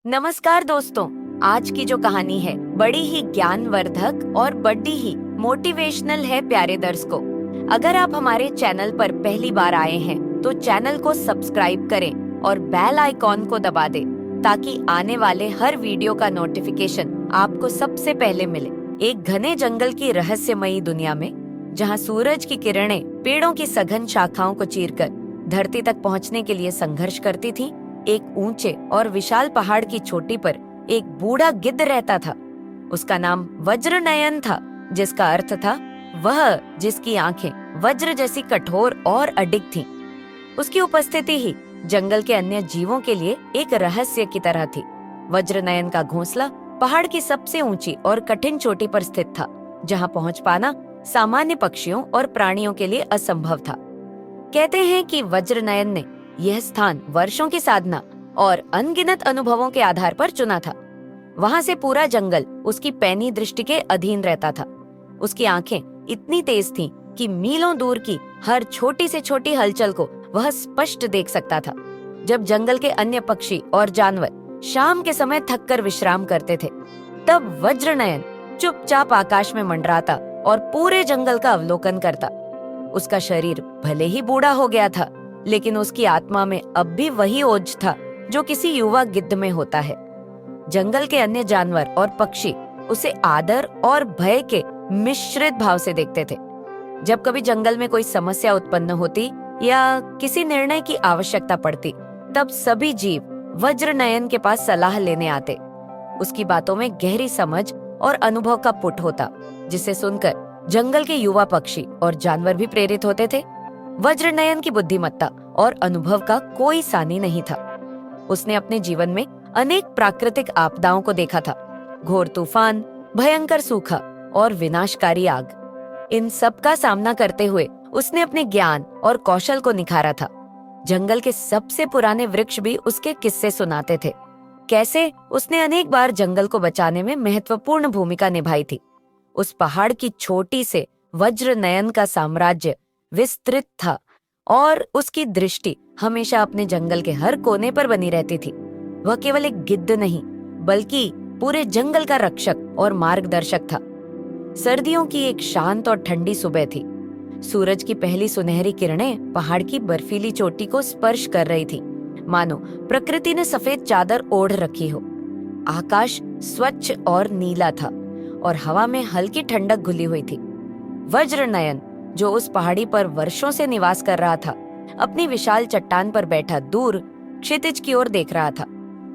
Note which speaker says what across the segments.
Speaker 1: नमस्कार दोस्तों। आज की जो कहानी है बड़ी ही ज्ञानवर्धक और बड़ी ही मोटिवेशनल है प्यारे दर्शकों। अगर आप हमारे चैनल पर पहली बार आए हैं तो चैनल को सब्सक्राइब करें और बेल आइकॉन को दबा दें ताकि आने वाले हर वीडियो का नोटिफिकेशन आपको सबसे पहले मिले। एक घने जंगल की रहस्यमयी दुनिया में जहाँ सूरज की किरणें पेड़ों की सघन शाखाओं को चीरकर धरती तक पहुँचने के लिए संघर्ष करती थी, एक ऊंचे और विशाल पहाड़ की चोटी पर एक बूढ़ा गिद्ध रहता था। उसका नाम वज्रनयन था, जिसका अर्थ था वह जिसकी आंखें वज्र जैसी कठोर और अडिग थीं। उसकी उपस्थिति ही जंगल के अन्य जीवों के लिए एक रहस्य की तरह थी। वज्रनयन का घोंसला पहाड़ की सबसे ऊंची और कठिन चोटी पर स्थित था, जहां पहुंच पाना सामान्य पक्षियों और प्राणियों के लिए असंभव था। कहते हैं कि वज्रनयन ने यह स्थान वर्षों की साधना और अनगिनत अनुभवों के आधार पर चुना था। वहां से पूरा जंगल उसकी पैनी दृष्टि के अधीन रहता था। उसकी आंखें इतनी तेज थीं कि मीलों दूर की हर छोटी से छोटी हलचल को वह स्पष्ट देख सकता था। जब जंगल के अन्य पक्षी और जानवर शाम के समय थककर विश्राम करते थे, तब वज्रनयन चुपचाप आकाश में मंडराता और पूरे जंगल का अवलोकन करता। उसका शरीर भले ही बूढ़ा हो गया था, लेकिन उसकी आत्मा में अब भी वही ओज था जो किसी युवा गिद्ध में होता है। जंगल के अन्य जानवर और पक्षी उसे आदर और भय के मिश्रित भाव से देखते थे। जब कभी जंगल में कोई समस्या उत्पन्न होती या किसी निर्णय की आवश्यकता पड़ती, तब सभी जीव वज्रनयन के पास सलाह लेने आते। उसकी बातों में गहरी समझ और अनुभव का पुट होता, जिसे सुनकर जंगल के युवा पक्षी और जानवर भी प्रेरित होते थे। वज्रनयन की बुद्धिमत्ता और अनुभव का कोई सानी नहीं था। उसने अपने जीवन में अनेक प्राकृतिक आपदाओं को देखा था, घोर तूफान, भयंकर सूखा और विनाशकारी आग। इन सब का सामना करते हुए उसने अपने ज्ञान और कौशल को निखारा था। जंगल के सबसे पुराने वृक्ष भी उसके किस्से सुनाते थे, कैसे उसने अनेक बार जंगल को बचाने में महत्वपूर्ण भूमिका निभाई थी। उस पहाड़ की चोटी से वज्रनयन का साम्राज्य विस्तृत था और उसकी दृष्टि हमेशा अपने जंगल के हर कोने पर बनी रहती थी। वह केवल एक गिद्ध नहीं, बल्कि पूरे जंगल का रक्षक और मार्गदर्शक था। सर्दियों की एक शांत और ठंडी सुबह थी। सूरज की पहली सुनहरी किरणें पहाड़ की बर्फीली चोटी को स्पर्श कर रही थी, मानो प्रकृति ने सफेद चादर ओढ़ रखी हो। आकाश स्वच्छ और नीला था और हवा में हल्की ठंडक घुली हुई थी। वज्रनयन, जो उस पहाड़ी पर वर्षों से निवास कर रहा था, अपनी विशाल चट्टान पर बैठा दूर क्षितिज की ओर देख रहा था।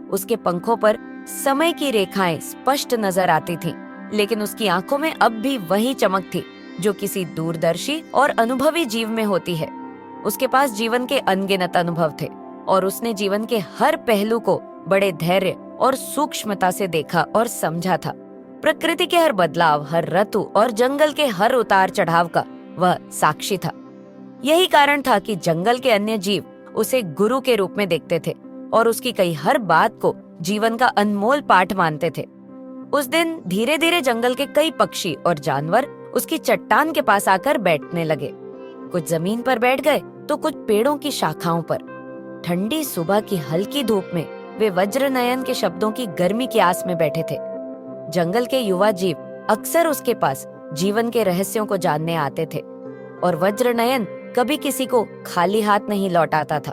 Speaker 1: उसके पंखों पर समय की रेखाएं स्पष्ट नजर आती थीं, लेकिन उसकी आंखों में अब भी वही चमक थी जो किसी दूरदर्शी और अनुभवी जीव में होती है। उसके पास जीवन के अनगिनत अनुभव थे और उसने जीवन के हर पहलू को बड़े धैर्य और सूक्ष्मता से देखा और समझा था। प्रकृति के हर बदलाव, हर ऋतु और जंगल के हर उतार चढ़ाव का वह साक्षी था। यही कारण था कि जंगल के अन्य जीव उसे गुरु के रूप में देखते थे और उसकी कई हर बात को जीवन का अनमोल पाठ मानते थे। उस दिन धीरे धीरे जंगल के कई पक्षी और जानवर उसकी चट्टान के पास आकर बैठने लगे। कुछ जमीन पर बैठ गए तो कुछ पेड़ों की शाखाओं पर। ठंडी सुबह की हल्की धूप में वे वज्रनयन के शब्दों की गर्मी की आस में बैठे थे। जंगल के युवा जीव अक्सर उसके पास जीवन के रहस्यों को जानने आते थे और वज्रनयन कभी किसी को खाली हाथ नहीं लौटाता था।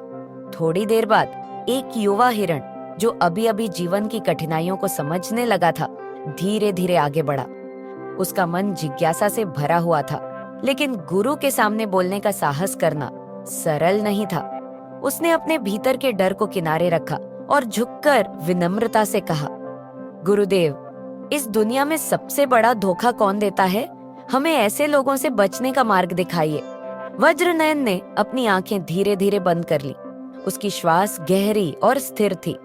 Speaker 1: थोड़ी देर बाद एक युवा हिरण, जो अभी अभी जीवन की कठिनाइयों को समझने लगा था, धीरे धीरे आगे बढ़ा। उसका मन जिज्ञासा से भरा हुआ था, लेकिन गुरु के सामने बोलने का साहस करना सरल नहीं था। उसने अपने भीतर के डर को किनारे रखा और झुककर विनम्रता से कहा, गुरुदेव, इस दुनिया में सबसे बड़ा धोखा कौन देता है? हमें ऐसे लोगों से बचने का मार्ग दिखाइए। वज्रनयन ने अपनी आंखें धीरे धीरे बंद कर ली। उसकी श्वास गहरी और स्थिर थी,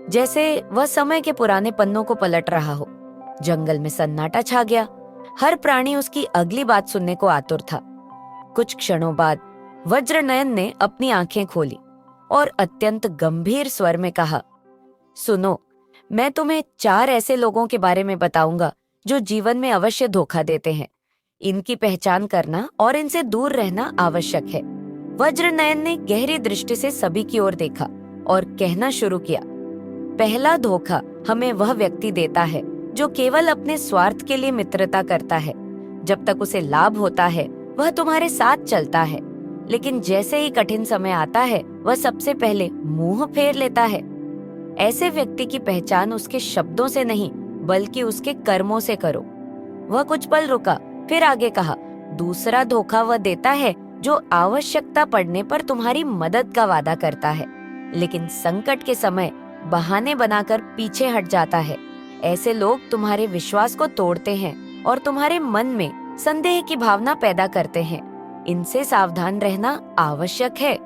Speaker 1: जैसे वह समय के पुराने पन्नों को पलट रहा हो। जंगल में सन्नाटा छा गया। हर प्राणी उसकी अगली बात सुनने को आतुर था। कुछ क्षणों बाद वज्रनयन ने अपनी आंखें खोली और अत्यंत गंभीर स्वर में कहा, सुनो, मैं तुम्हें 4 ऐसे लोगों के बारे में बताऊंगा जो जीवन में अवश्य धोखा देते हैं। इनकी पहचान करना और इनसे दूर रहना आवश्यक है। वज्रनयन ने गहरी दृष्टि से सभी की ओर देखा और कहना शुरू किया, पहला धोखा हमें वह व्यक्ति देता है जो केवल अपने स्वार्थ के लिए मित्रता करता है। जब तक उसे लाभ होता है वह तुम्हारे साथ चलता है, लेकिन जैसे ही कठिन समय आता है वह सबसे पहले मुंह फेर लेता है। ऐसे व्यक्ति की पहचान उसके शब्दों से नहीं बल्कि उसके कर्मों से करो। वह कुछ पल रुका, फिर आगे कहा, दूसरा धोखा वह देता है जो आवश्यकता पड़ने पर तुम्हारी मदद का वादा करता है, लेकिन संकट के समय बहाने बनाकर पीछे हट जाता है। ऐसे लोग तुम्हारे विश्वास को तोड़ते हैं और तुम्हारे मन में संदेह की भावना पैदा करते हैं। इनसे सावधान रहना आवश्यक है।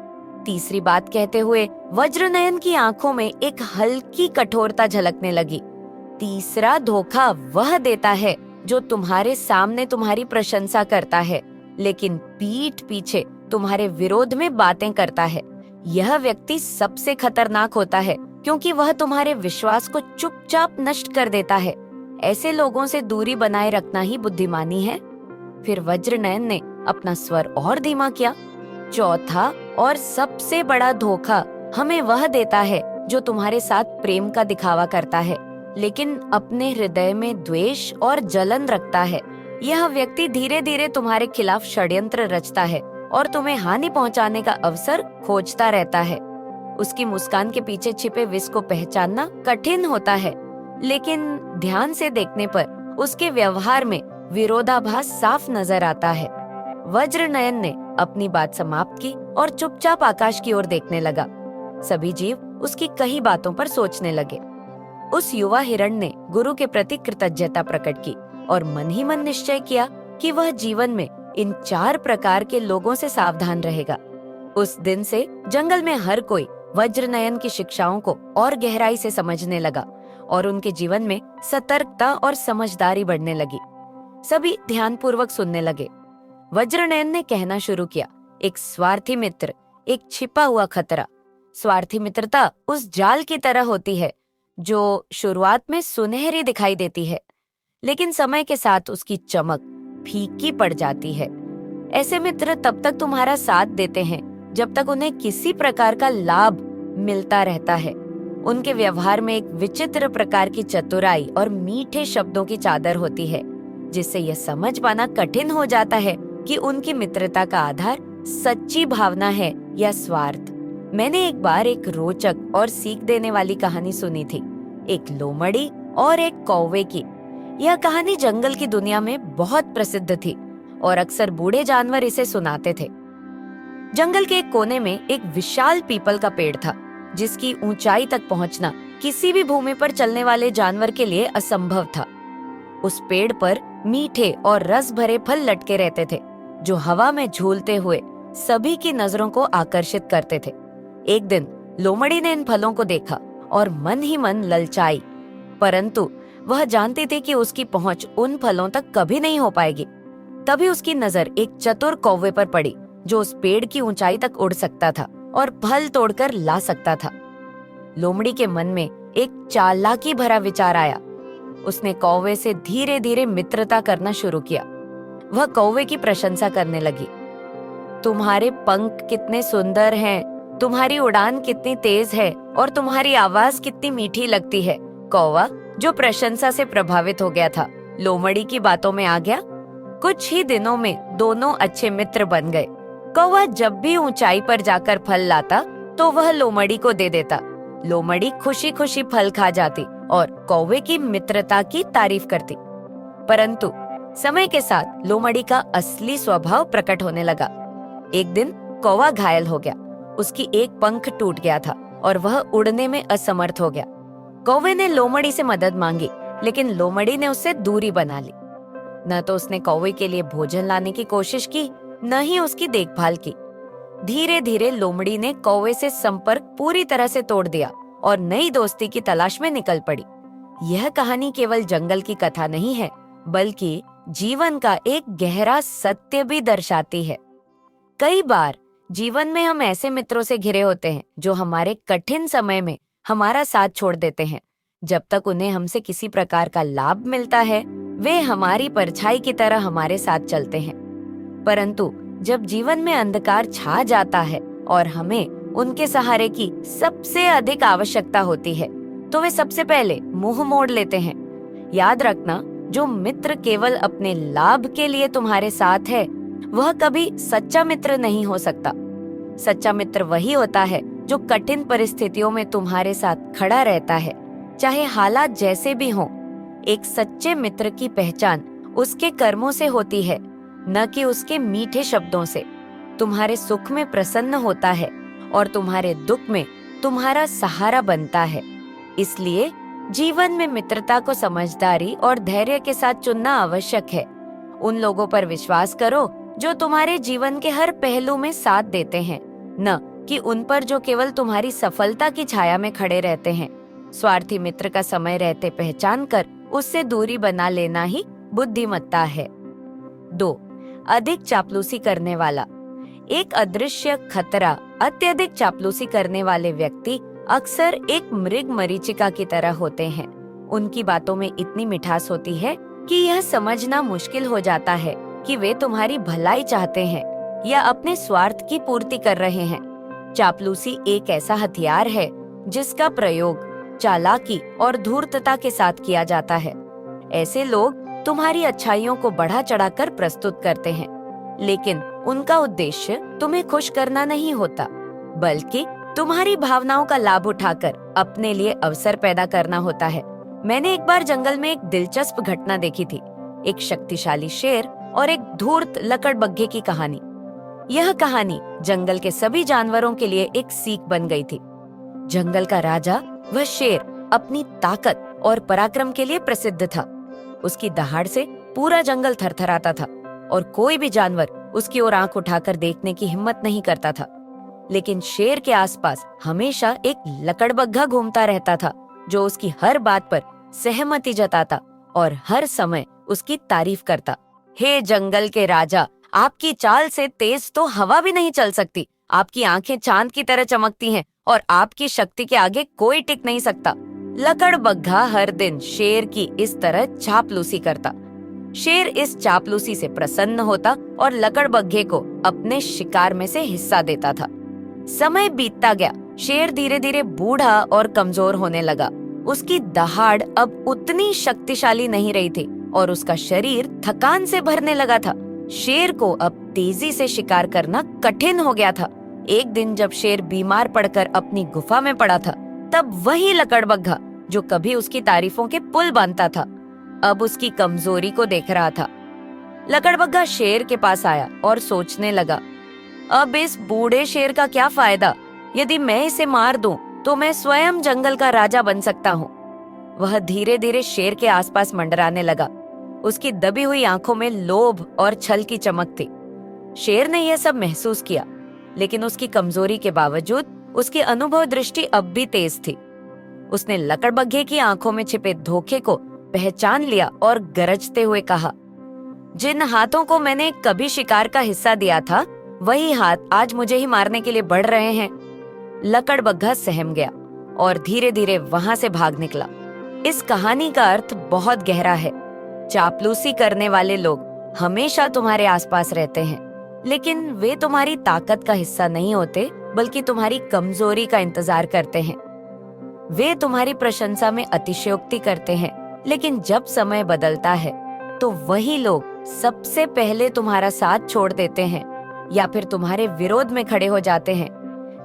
Speaker 1: तीसरी बात कहते हुए वज्रनयन की आंखों में एक हल्की कठोरता झलकने लगी। तीसरा धोखा वह देता है जो तुम्हारे सामने तुम्हारी प्रशंसा करता है, लेकिन पीठ पीछे तुम्हारे विरोध में बातें करता है। यह व्यक्ति सबसे खतरनाक होता है क्योंकि वह तुम्हारे विश्वास को चुपचाप नष्ट कर देता है। ऐसे लोगों से दूरी बनाए रखना ही बुद्धिमानी है। फिर वज्रनयन ने अपना स्वर और धीमा किया। चौथा और सबसे बड़ा धोखा हमें वह देता है जो तुम्हारे साथ प्रेम का दिखावा करता है, लेकिन अपने हृदय में द्वेष और जलन रखता है। यह व्यक्ति धीरे धीरे तुम्हारे खिलाफ षड्यंत्र रचता है और तुम्हें हानि पहुंचाने का अवसर खोजता रहता है। उसकी मुस्कान के पीछे छिपे विष को पहचानना कठिन होता है, लेकिन ध्यान से देखने पर उसके व्यवहार में विरोधाभास साफ नजर आता है। वज्रनयन ने अपनी बात समाप्त की और चुपचाप आकाश की ओर देखने लगा। सभी जीव उसकी कही बातों पर सोचने लगे। उस युवा हिरण ने गुरु के प्रति कृतज्ञता प्रकट की और मन ही मन निश्चय किया कि वह जीवन में इन 4 प्रकार के लोगों से सावधान रहेगा। उस दिन से जंगल में हर कोई वज्रनयन की शिक्षाओं को और गहराई से समझने लगा और उनके जीवन में सतर्कता और समझदारी बढ़ने लगी। सभी ध्यानपूर्वक सुनने लगे। वज्रनयन ने कहना शुरू किया, एक स्वार्थी मित्र, एक छिपा हुआ खतरा। स्वार्थी मित्रता उस जाल की तरह होती है जो शुरुआत में सुनहरी दिखाई देती है, लेकिन समय के साथ उसकी चमक फीकी पड़ जाती है। ऐसे मित्र तब तक तुम्हारा साथ देते हैं जब तक उन्हें किसी प्रकार का लाभ मिलता रहता है। उनके व्यवहार में एक विचित्र प्रकार की चतुराई और मीठे शब्दों की चादर होती है, जिससे यह समझ पाना कठिन हो जाता है कि उनकी मित्रता का आधार सच्ची भावना है या स्वार्थ। मैंने एक बार एक रोचक और सीख देने वाली कहानी सुनी थी, एक लोमड़ी और एक कौवे की। यह कहानी जंगल की दुनिया में बहुत प्रसिद्ध थी और अक्सर बूढ़े जानवर इसे सुनाते थे। जंगल के एक कोने में एक विशाल पीपल का पेड़ था, जिसकी ऊंचाई तक पहुंचना किसी भी भूमि पर चलने वाले जानवर के लिए असंभव था। उस पेड़ पर मीठे और रस भरे फल लटके रहते थे, जो हवा में झूलते हुए सभी की नजरों को आकर्षित करते थे। एक दिन लोमड़ी ने इन फलों को देखा और मन ही मन ललचाई, परंतु वह जानती थी कि उसकी पहुंच उन फलों तक कभी नहीं हो पाएगी। तभी उसकी नजर एक चतुर कौवे पर पड़ी, जो उस पेड़ की ऊंचाई तक उड़ सकता था और फल तोड़कर ला सकता था। लोमड़ी के मन में एक चालाकी भरा विचार आया। उसने कौवे से धीरे धीरे मित्रता करना शुरू किया। वह कौवे की प्रशंसा करने लगी। तुम्हारे पंख कितने सुंदर हैं, तुम्हारी उड़ान कितनी तेज है और तुम्हारी आवाज कितनी मीठी लगती है। कौवा, जो प्रशंसा से प्रभावित हो गया था, लोमड़ी की बातों में आ गया। कुछ ही दिनों में दोनों अच्छे मित्र बन गए। कौवा जब भी ऊंचाई पर जाकर फल लाता तो वह लोमड़ी को दे देता। लोमड़ी खुशी खुशी फल खा जाती और कौवे की मित्रता की तारीफ करती। परंतु समय के साथ लोमड़ी का असली स्वभाव प्रकट होने लगा। एक दिन कौवा घायल हो गया। उसकी एक पंख टूट गया था और वह उड़ने में असमर्थ हो गया। कौवे ने लोमड़ी से मदद मांगी, लेकिन लोमड़ी ने उससे दूरी बना ली। न तो उसने कौवे के लिए भोजन लाने की कोशिश की, न ही उसकी देखभाल की। धीरे धीरे लोमड़ी ने कौवे से संपर्क पूरी तरह से तोड़ दिया और नई दोस्ती की तलाश में निकल पड़ी। यह कहानी केवल जंगल की कथा नहीं है, बल्कि जीवन का एक गहरा सत्य भी दर्शाती है। कई बार जीवन में हम ऐसे मित्रों से घिरे होते हैं जो हमारे कठिन समय में हमारा साथ छोड़ देते हैं। जब तक उन्हें हमसे किसी प्रकार का लाभ मिलता है, वे हमारी परछाई की तरह हमारे साथ चलते हैं। परंतु जब जीवन में अंधकार छा जाता है और हमें उनके सहारे की सबसे अधिक आवश्यकता होती है, तो वे सबसे पहले मुंह मोड़ लेते हैं। याद रखना, जो मित्र केवल अपने लाभ के लिए तुम्हारे साथ है, वह कभी सच्चा मित्र नहीं हो सकता। सच्चा मित्र वही होता है जो कठिन परिस्थितियों में तुम्हारे साथ खड़ा रहता है, चाहे हालात जैसे भी हों। एक सच्चे मित्र की पहचान उसके कर्मों से होती है, न कि उसके मीठे शब्दों से। तुम्हारे सुख में प्रसन्न होता है और तुम्हारे दुख में तुम्हारा सहारा बनता है। इसलिए जीवन में मित्रता को समझदारी और धैर्य के साथ चुनना आवश्यक है। उन लोगों पर विश्वास करो जो तुम्हारे जीवन के हर पहलू में साथ देते हैं, न कि उन पर जो केवल तुम्हारी सफलता की छाया में खड़े रहते हैं। स्वार्थी मित्र का समय रहते पहचान कर उससे दूरी बना लेना ही बुद्धिमत्ता है। 2. अधिक चापलूसी करने वाला। एक अदृश्य खतरा। अत्यधिक चापलूसी करने वाले व्यक्ति अक्सर एक मृग मरीचिका की तरह होते हैं। उनकी बातों में इतनी मिठास होती है कि यह समझना मुश्किल हो जाता है कि वे तुम्हारी भलाई चाहते हैं या अपने स्वार्थ की पूर्ति कर रहे हैं। चापलूसी एक ऐसा हथियार है जिसका प्रयोग चालाकी और धूर्तता के साथ किया जाता है। ऐसे लोग तुम्हारी अच्छाइयों को बढ़ा चढ़ाकर प्रस्तुत करते हैं, लेकिन उनका उद्देश्य तुम्हें खुश करना नहीं होता, बल्कि तुम्हारी भावनाओं का लाभ उठाकर अपने लिए अवसर पैदा करना होता है। मैंने एक बार जंगल में एक दिलचस्प घटना देखी थी। एक शक्तिशाली शेर और एक धूर्त लकड़बग्घे की कहानी। यह कहानी जंगल के सभी जानवरों के लिए एक सीख बन गई थी। जंगल का राजा, वह शेर, अपनी ताकत और पराक्रम के लिए प्रसिद्ध था। उसकी दहाड़ से पूरा जंगल थरथराता था और कोई भी जानवर उसकी ओर आंख उठाकर देखने की हिम्मत नहीं करता था। लेकिन शेर के आसपास हमेशा एक लकड़बग्घा घूमता रहता था, जो उसकी हर बात पर सहमति जताता और हर समय उसकी तारीफ करता। हे जंगल के राजा, आपकी चाल से तेज तो हवा भी नहीं चल सकती। आपकी आंखें चांद की तरह चमकती हैं और आपकी शक्ति के आगे कोई टिक नहीं सकता। लकड़बग्घा हर दिन शेर की इस तरह चापलूसी करता। शेर इस चापलूसी से प्रसन्न होता और लकड़बग्घे को अपने शिकार में से हिस्सा देता था। समय बीतता गया। शेर धीरे धीरे बूढ़ा और कमजोर होने लगा। उसकी दहाड़ अब उतनी शक्तिशाली नहीं रही थी और उसका शरीर थकान से भरने लगा था। शेर को अब तेजी से शिकार करना कठिन हो गया था। एक दिन जब शेर बीमार पड़कर अपनी गुफा में पड़ा था, तब वही लकड़बग्घा, जो कभी उसकी तारीफों के पुल बांधता था, अब उसकी कमजोरी को देख रहा था। लकड़बग्घा शेर के पास आया और सोचने लगा, अब इस बूढ़े शेर का क्या फायदा? यदि मैं इसे मार दूं, तो मैं स्वयं जंगल का राजा बन सकता हूँ। वह धीरे धीरे शेर के आसपास मंडराने लगा। उसकी दबी हुई आंखों में लोभ और छल की चमक थी। शेर ने यह सब महसूस किया, लेकिन उसकी कमजोरी के बावजूद उसकी अनुभव दृष्टि अब भी तेज थी। उसने लकड़बग्घे की आंखों में छिपे धोखे को पहचान लिया और गरजते हुए कहा, जिन हाथों को मैंने कभी शिकार का हिस्सा दिया था, वही हाथ आज मुझे ही मारने के लिए बढ़ रहे हैं। लकड़बग्घा सहम गया और धीरे धीरे वहां से भाग निकला। इस कहानी का अर्थ बहुत गहरा है। चापलूसी करने वाले लोग हमेशा तुम्हारे आसपास रहते हैं, लेकिन वे तुम्हारी ताकत का हिस्सा नहीं होते, बल्कि तुम्हारी कमजोरी का इंतजार करते हैं। वे तुम्हारी प्रशंसा में अतिशयोक्ति करते हैं, लेकिन जब समय बदलता है तो वही लोग सबसे पहले तुम्हारा साथ छोड़ देते हैं या फिर तुम्हारे विरोध में खड़े हो जाते हैं।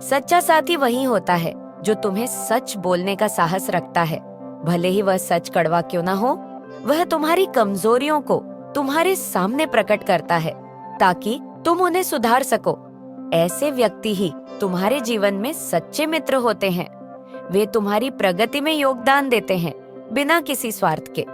Speaker 1: सच्चा साथी वही होता है जो तुम्हें सच बोलने का साहस रखता है, भले ही वह सच कड़वा क्यों ना हो। वह तुम्हारी कमजोरियों को तुम्हारे सामने प्रकट करता है ताकि तुम उन्हें सुधार सको। ऐसे व्यक्ति ही तुम्हारे जीवन में सच्चे मित्र होते हैं। वे तुम्हारी प्रगति में योगदान देते हैं, बिना किसी स्वार्थ के।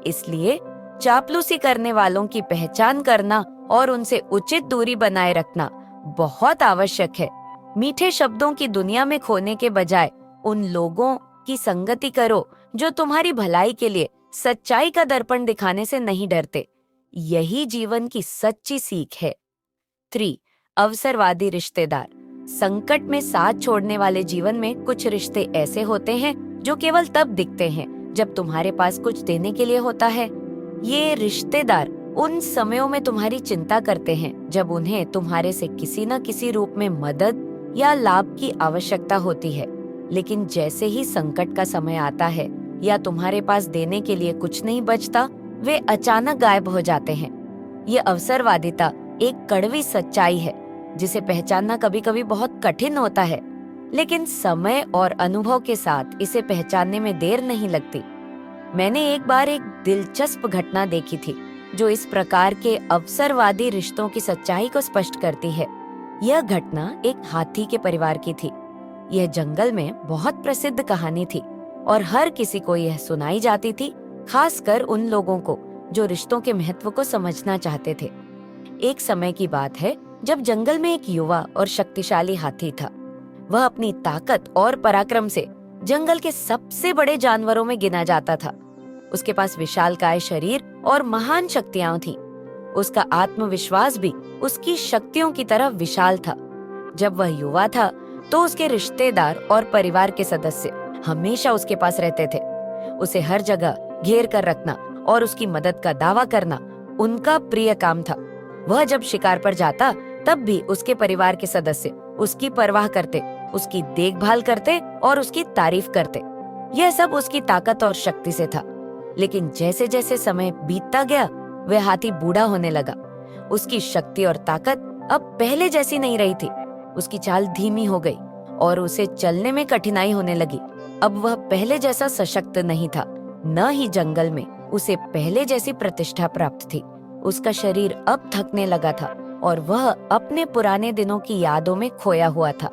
Speaker 1: इसलिए चापलूसी करने वालों की पहचान करना और उनसे उचित दूरी बनाए रखना बहुत आवश्यक है। मीठे शब्दों की दुनिया में खोने के बजाय उन लोगों की संगति करो जो तुम्हारी भलाई के लिए सच्चाई का दर्पण दिखाने से नहीं डरते। यही जीवन की सच्ची सीख है। 3. अवसरवादी रिश्तेदार। संकट में साथ छोड़ने वाले जीवन में कुछ रिश्ते ऐसे होते हैं जो केवल तब दिखते हैं जब तुम्हारे पास कुछ देने के लिए होता है। ये रिश्तेदार उन समयों में तुम्हारी चिंता करते हैं जब उन्हें तुम्हारे से किसी न किसी रूप में मदद या लाभ की आवश्यकता होती है। लेकिन जैसे ही संकट का समय आता है या तुम्हारे पास देने के लिए कुछ नहीं बचता, वे अचानक गायब हो जाते हैं। ये अवसरवादिता एक कड़वी सच्चाई है जिसे पहचानना कभी कभी बहुत कठिन होता है, लेकिन समय और अनुभव के साथ इसे पहचानने में देर नहीं लगती। मैंने एक बार एक दिलचस्प घटना देखी थी जो इस प्रकार के अवसरवादी रिश्तों की सच्चाई को स्पष्ट करती है। यह घटना एक हाथी के परिवार की थी। यह जंगल में बहुत प्रसिद्ध कहानी थी और हर किसी को यह सुनाई जाती थी, खासकर उन लोगों को जो रिश्तों के महत्व को समझना चाहते थे। एक समय की बात है जब जंगल में एक युवा और शक्तिशाली हाथी था। वह अपनी ताकत और पराक्रम से जंगल के सबसे बड़े जानवरों में गिना जाता था। उसके पास विशालकाय शरीर और महान शक्तियां थीं। उसका आत्मविश्वास भी उसकी शक्तियों की तरह विशाल था। जब वह युवा था तो उसके रिश्तेदार और परिवार के सदस्य हमेशा उसके पास रहते थे। उसे हर जगह घेर कर रखना और उसकी मदद का दावा करना उनका प्रिय काम था। वह जब शिकार पर जाता तब भी उसके परिवार के सदस्य उसकी परवाह करते, उसकी देखभाल करते और उसकी तारीफ करते। यह सब उसकी ताकत और शक्ति से था। लेकिन जैसे जैसे समय बीतता गया, वह हाथी बूढ़ा होने लगा। उसकी शक्ति और ताकत अब पहले जैसी नहीं रही थी। उसकी चाल धीमी हो गई और उसे चलने में कठिनाई होने लगी। अब वह पहले जैसा सशक्त नहीं था, न ही जंगल में उसे पहले जैसी प्रतिष्ठा प्राप्त थी। उसका शरीर अब थकने लगा था और वह अपने पुराने दिनों की यादों में खोया हुआ था।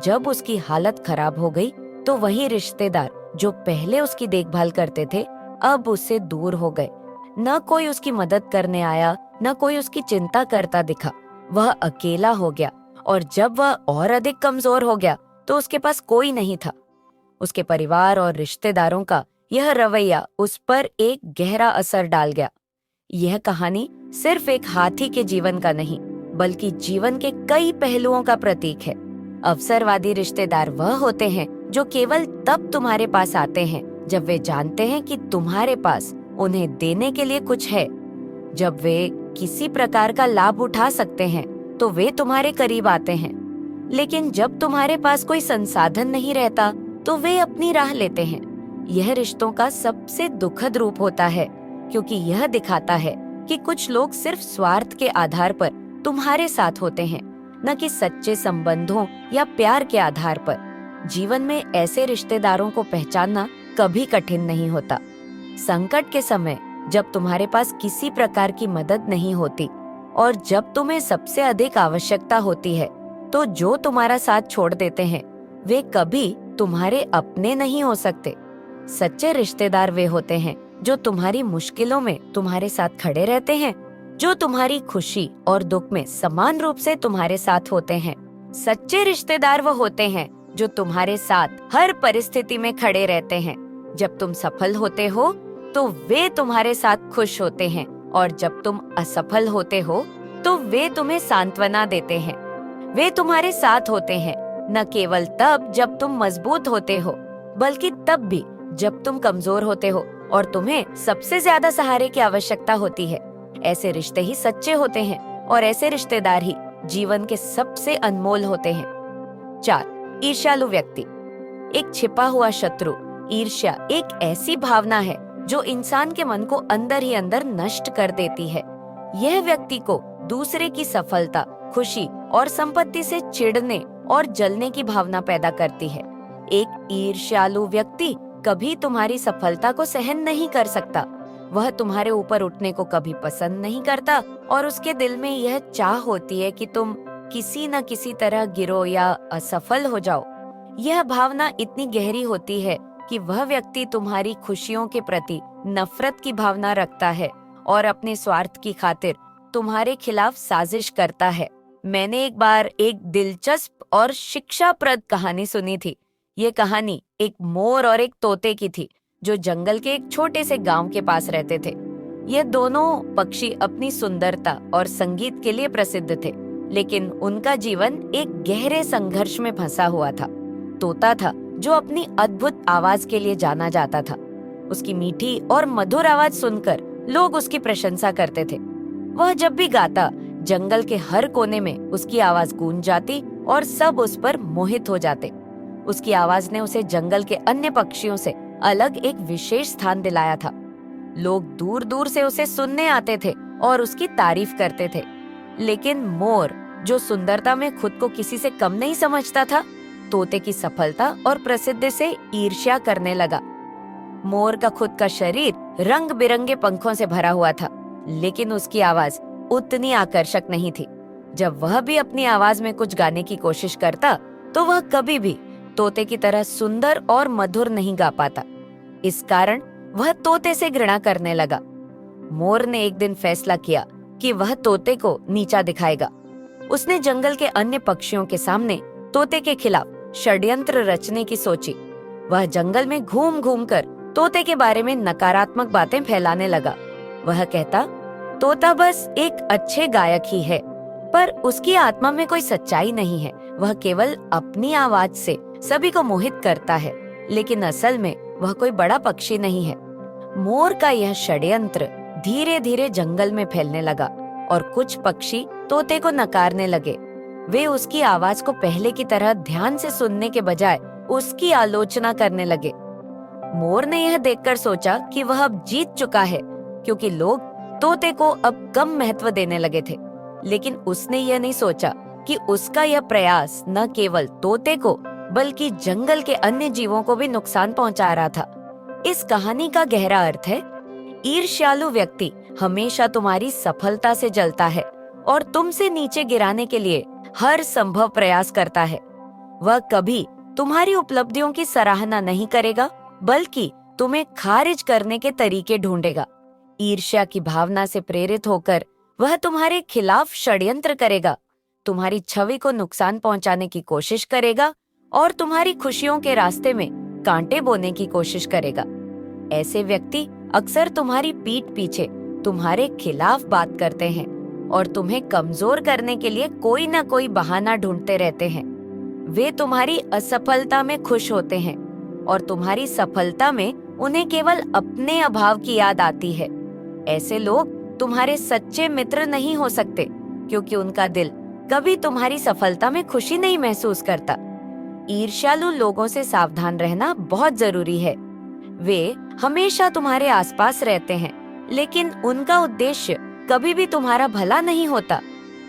Speaker 1: जब उसकी हालत खराब हो गई तो वही रिश्तेदार जो पहले उसकी देखभाल करते थे अब उससे दूर हो गए। न कोई उसकी मदद करने आया, न कोई उसकी चिंता करता दिखा। वह अकेला हो गया और जब वह और अधिक कमजोर हो गया तो उसके पास कोई नहीं था। उसके परिवार और रिश्तेदारों का यह रवैया उस पर एक गहरा असर डाल गया। यह कहानी सिर्फ एक हाथी के जीवन का नहीं, बल्कि जीवन के कई पहलुओं का प्रतीक है। अवसरवादी रिश्तेदार वह होते हैं जो केवल तब तुम्हारे पास आते हैं जब वे जानते हैं कि तुम्हारे पास उन्हें देने के लिए कुछ है। जब वे किसी प्रकार का लाभ उठा सकते हैं तो वे तुम्हारे करीब आते हैं, लेकिन जब तुम्हारे पास कोई संसाधन नहीं रहता तो वे अपनी राह लेते हैं। यह रिश्तों का सबसे दुखद रूप होता है, क्योंकि यह दिखाता है कि कुछ लोग सिर्फ स्वार्थ के आधार पर तुम्हारे साथ होते हैं, न कि सच्चे संबंधों या प्यार के आधार पर। जीवन में ऐसे रिश्तेदारों को पहचानना कभी कठिन नहीं होता। संकट के समय जब तुम्हारे पास किसी प्रकार की मदद नहीं होती और जब तुम्हें सबसे अधिक आवश्यकता होती है, तो जो तुम्हारा साथ छोड़ देते हैं वे कभी तुम्हारे अपने नहीं हो सकते। सच्चे रिश्तेदार वे होते हैं जो तुम्हारी मुश्किलों में तुम्हारे साथ खड़े रहते हैं, जो तुम्हारी खुशी और दुख में समान रूप से तुम्हारे साथ होते हैं। सच्चे रिश्तेदार वो होते हैं जो तुम्हारे साथ हर परिस्थिति में खड़े रहते हैं। जब तुम सफल होते हो तो वे तुम्हारे साथ खुश होते हैं, और जब तुम असफल होते हो तो वे तुम्हें सांत्वना देते हैं। वे तुम्हारे साथ होते हैं न केवल तब जब तुम मजबूत होते हो, बल्कि तब भी जब तुम कमजोर होते हो और तुम्हें सबसे ज्यादा सहारे की आवश्यकता होती है। ऐसे रिश्ते ही सच्चे होते हैं और ऐसे रिश्तेदार ही जीवन के सबसे अनमोल होते हैं। 4. ईर्ष्यालु व्यक्ति। एक छिपा हुआ शत्रु ईर्ष्या एक ऐसी भावना है जो इंसान के मन को अंदर ही अंदर नष्ट कर देती है। यह व्यक्ति को दूसरे की सफलता, खुशी और संपत्ति से चिढ़ने और जलने की भावना पैदा करती है। एक ईर्ष्यालु व्यक्ति कभी तुम्हारी सफलता को सहन नहीं कर सकता। वह तुम्हारे ऊपर उठने को कभी पसंद नहीं करता और उसके दिल में यह चाह होती है कि तुम किसी न किसी तरह गिरो या असफल हो जाओ। यह भावना इतनी गहरी होती है कि वह व्यक्ति तुम्हारी खुशियों के प्रति नफरत की भावना रखता है और अपने स्वार्थ की खातिर तुम्हारे खिलाफ साजिश करता है। मैंने एक बार एक दिलचस्प और शिक्षाप्रद कहानी सुनी थी। ये कहानी एक मोर और एक तोते की थी जो जंगल के एक छोटे से गांव के पास रहते थे। ये दोनों पक्षी अपनी सुंदरता और संगीत के लिए प्रसिद्ध थे, लेकिन उनका जीवन एक गहरे संघर्ष में फंसा हुआ था। तोता था जो अपनी अद्भुत आवाज के लिए जाना जाता था। उसकी मीठी और मधुर आवाज सुनकर लोग उसकी प्रशंसा करते थे। वह जब भी गाता, जंगल के हर कोने में उसकी आवाज गूंज जाती और सब उस पर मोहित हो जाते। उसकी आवाज ने उसे जंगल के अन्य पक्षियों से अलग एक विशेष स्थान दिलाया था। लोग दूर दूर से उसे सुनने आते थे और उसकी तारीफ करते थे। लेकिन मोर, जो सुंदरता में खुद को किसी से कम नहीं समझता था, तोते की सफलता और प्रसिद्धि से ईर्ष्या करने लगा। मोर का खुद का शरीर रंग बिरंगे पंखों से भरा हुआ था, लेकिन उसकी आवाज उतनी आकर्षक नहीं थी। जब वह भी अपनी आवाज में कुछ गाने की कोशिश करता तो वह कभी भी तोते की तरह सुंदर और मधुर नहीं गा पाता। इस कारण वह तोते से घृणा करने लगा। मोर ने एक दिन फैसला किया कि वह तोते को नीचा दिखाएगा। उसने जंगल के अन्य पक्षियों के सामने तोते के खिलाफ षड्यंत्र रचने की सोची। वह जंगल में घूम घूम कर तोते के बारे में नकारात्मक बातें फैलाने लगा। वह कहता, तोता बस एक अच्छे गायक ही है, पर उसकी आत्मा में कोई सच्चाई नहीं है। वह केवल अपनी आवाज से सभी को मोहित करता है, लेकिन असल में वह कोई बड़ा पक्षी नहीं है। मोर का यह षड्यंत्र धीरे धीरे जंगल में फैलने लगा और कुछ पक्षी तोते को नकारने लगे। वे उसकी आवाज को पहले की तरह ध्यान से सुनने के बजाय उसकी आलोचना करने लगे। मोर ने यह देखकर सोचा कि वह अब जीत चुका है, क्योंकि लोग तोते को अब कम महत्व देने लगे थे। लेकिन उसने यह नहीं सोचा कि उसका यह प्रयास न केवल तोते को बल्कि जंगल के अन्य जीवों को भी नुकसान पहुंचा रहा था। इस कहानी का गहरा अर्थ है, ईर्ष्यालु व्यक्ति हमेशा तुम्हारी सफलता से जलता है और तुमसे नीचे गिराने के लिए हर संभव प्रयास करता है। वह कभी तुम्हारी उपलब्धियों की सराहना नहीं करेगा, बल्कि तुम्हें खारिज करने के तरीके ढूंढेगा। ईर्ष्या की भावना से प्रेरित होकर वह तुम्हारे खिलाफ षड्यंत्र करेगा, तुम्हारी छवि को नुकसान पहुंचाने की कोशिश करेगा और तुम्हारी खुशियों के रास्ते में कांटे बोने की कोशिश करेगा। ऐसे व्यक्ति अक्सर तुम्हारी पीठ पीछे तुम्हारे खिलाफ बात करते हैं और तुम्हें कमजोर करने के लिए कोई ना कोई बहाना ढूंढते रहते हैं। वे तुम्हारी असफलता में खुश होते हैं और तुम्हारी सफलता में उन्हें केवल अपने अभाव की याद आती है। ऐसे लोग तुम्हारे सच्चे मित्र नहीं हो सकते, क्योंकि उनका दिल कभी तुम्हारी सफलता में खुशी नहीं महसूस करता। ईर्ष्यालु लोगों से सावधान रहना बहुत जरूरी है। वे हमेशा तुम्हारे आसपास रहते हैं, लेकिन उनका उद्देश्य कभी भी तुम्हारा भला नहीं होता।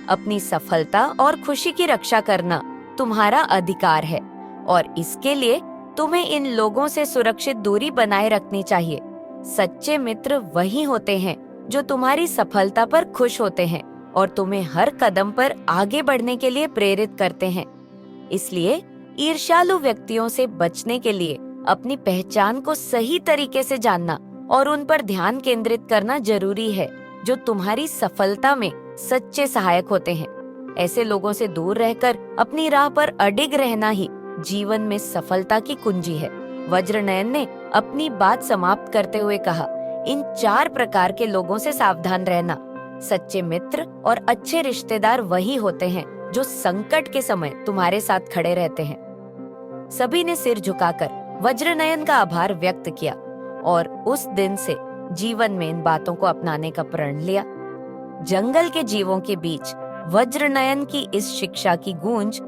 Speaker 1: अपनी सफलता और खुशी की रक्षा करना तुम्हारा अधिकार है और इसके लिए तुम्हें इन लोगों से सुरक्षित दूरी बनाए रखनी चाहिए। सच्चे मित्र वही होते हैं जो तुम्हारी सफलता पर खुश होते हैं और तुम्हें हर कदम पर आगे बढ़ने के लिए प्रेरित करते हैं। इसलिए ईर्ष्यालु व्यक्तियों से बचने के लिए अपनी पहचान को सही तरीके से जानना और उन पर ध्यान केंद्रित करना जरूरी है, जो तुम्हारी सफलता में सच्चे सहायक होते हैं। ऐसे लोगों से दूर रहकर अपनी राह पर अडिग रहना ही जीवन में सफलता की कुंजी है। वज्रनयन ने अपनी बात समाप्त करते हुए कहा, इन 4 प्रकार के लोगों से सावधान रहना। सच्चे मित्र और अच्छे रिश्तेदार वही होते हैं जो संकट के समय तुम्हारे साथ खड़े रहते हैं। सभी ने सिर झुकाकर वज्रनयन का आभार व्यक्त किया और उस दिन से जीवन में इन बातों को अपनाने का प्रण लिया। जंगल के जीवों के बीच वज्रनयन की इस शिक्षा की गूंज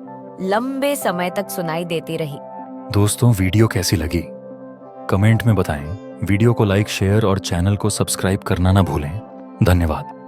Speaker 1: लंबे समय तक सुनाई देती रही।
Speaker 2: दोस्तों, वीडियो कैसी लगी कमेंट में बताएं। वीडियो को लाइक, शेयर और चैनल को सब्सक्राइब करना ना भूलें। धन्यवाद।